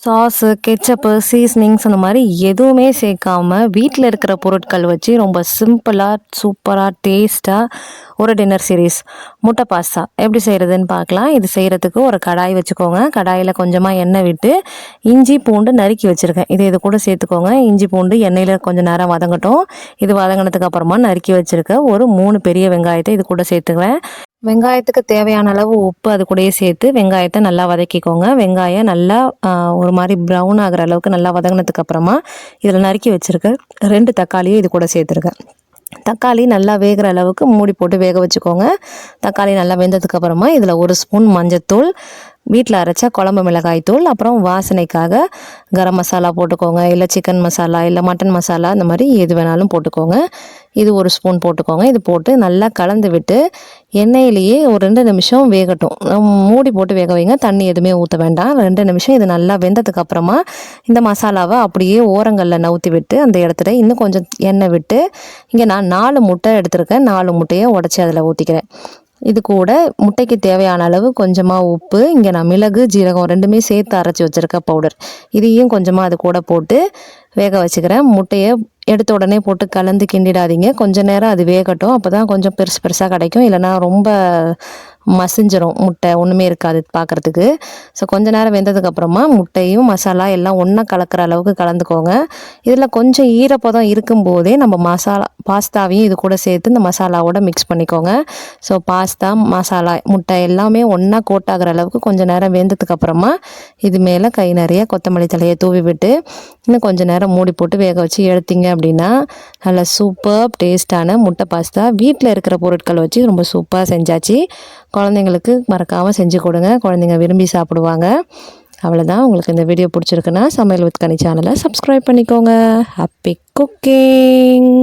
Sauce, ketchup, seasonings அந்த மாதிரி எதுவுமே சேர்க்காம வீட்டில் இருக்கிற பொருட்கள் வச்சு ரொம்ப சிம்பிளாக சூப்பராக டேஸ்ட்டாக ஒரு டின்னர் சீரீஸ் முட்டை பாஸ்தா எப்படி செய்கிறதுன்னு பார்க்கலாம். இது செய்கிறதுக்கு ஒரு கடாய் வச்சுக்கோங்க. கடாயில் கொஞ்சமாக எண்ணெய் விட்டு இஞ்சி பூண்டு நறுக்கி வச்சுருக்கேன். இது கூட சேர்த்துக்கோங்க. இஞ்சி பூண்டு எண்ணெயில் கொஞ்சம் நேரம் வதங்கட்டும். இது வதங்கினதுக்கு அப்புறமா நறுக்கி வச்சுருக்க ஒரு 3 பெரிய வெங்காயத்தை இது கூட சேர்த்துக்குவேன். வெங்காயத்துக்கு தேவையான அளவு உப்பு அது கூடயே சேர்த்து வெங்காயத்தை நல்லா வதக்கிக்கோங்க. வெங்காயம் நல்லா ஒரு மாதிரி ப்ரௌன் ஆகிற அளவுக்கு நல்லா வதங்கினதுக்கு அப்புறமா இதில் நறுக்கி வச்சுருக்க 2 தக்காளியை இது கூட சேர்த்துருக்கேன். தக்காளி நல்லா வேகிற அளவுக்கு மூடி போட்டு வேக வச்சுக்கோங்க. தக்காளி நல்லா வெந்ததுக்கப்புறமா இதில் 1 ஸ்பூன் மஞ்சத்தூள், வீட்டில் அரைச்ச குழம்பு மிளகாய் தூள், அப்புறம் வாசனைக்காக கரம் மசாலா போட்டுக்கோங்க. இல்லை சிக்கன் மசாலா இல்லை மட்டன் மசாலா இந்த மாதிரி எது வேணாலும் போட்டுக்கோங்க. இது 1 ஸ்பூன் போட்டுக்கோங்க. இது போட்டு நல்லா கலந்து விட்டு எண்ணெயிலேயே ஒரு 2 நிமிஷம் வேகட்டும். மூடி போட்டு வேக வைங்க. தண்ணி எதுவுமே ஊற்ற வேண்டாம். 2 நிமிஷம் இது நல்லா வெந்ததுக்கு அப்புறமா இந்த மசாலாவை அப்படியே ஓரங்களில் நவுத்தி விட்டு அந்த இடத்துல இன்னும் கொஞ்சம் எண்ணெய் விட்டு இங்கே நான் 4 முட்டை எடுத்திருக்கேன். 4 முட்டையை உடச்சி அதில் ஊற்றிக்கிறேன். இது கூட முட்டைக்கு தேவையான அளவு கொஞ்சமாக உப்பு, இங்கே நான் மிளகு ஜீரகம் 2மே சேர்த்து அரைச்சி வச்சுருக்க பவுடர், இதையும் கொஞ்சமாக அது கூட போட்டு வேக வச்சுக்கிறேன். முட்டையை எடுத்த உடனே போட்டு கலந்து கிண்டிடாதீங்க. கொஞ்சம் நேரம் அது வேகட்டும். அப்போ தான் கொஞ்சம் பெருசு பெருசாக கிடைக்கும். இல்லைனா ரொம்ப மசிஞ்சிரும், முட்டை ஒன்றுமே இருக்காது பார்க்குறதுக்கு. ஸோ கொஞ்சம் நேரம் வெந்ததுக்கப்புறமா முட்டையும் மசாலா எல்லாம் ஒன்றா கலக்கிற அளவுக்கு கலந்துக்கோங்க. இதில் கொஞ்சம் ஈரப்பதம் இருக்கும்போதே நம்ம பாஸ்தாவையும் இது கூட சேர்த்து இந்த மசாலாவோட மிக்ஸ் பண்ணிக்கோங்க. ஸோ பாஸ்தா மசாலா முட்டை எல்லாமே ஒன்றா கோட் ஆகிற அளவுக்கு கொஞ்சம் நேரம் வெந்ததுக்கப்புறமா இது மேலே கை நிறைய கொத்தமல்லி தலையை தூவி விட்டு இன்னும் கொஞ்சம் நேரம் மூடி போட்டு வேக வச்சு எடுத்தீங்க அப்படின்னா நல்லா சூப்பர் டேஸ்டான முட்டை பாஸ்தா வீட்டில் இருக்கிற பொருட்கள் வச்சு ரொம்ப சூப்பராக செஞ்சாச்சு. குழந்தைங்களுக்கு மறக்காமல் செஞ்சு கொடுங்க. குழந்தைங்க விரும்பி சாப்பிடுவாங்க. அவ்வளோதான். உங்களுக்கு இந்த வீடியோ பிடிச்சிருக்குன்னா சமையல் வித் கனி சேனலை சப்ஸ்கிரைப் பண்ணிக்கோங்க. Happy cooking.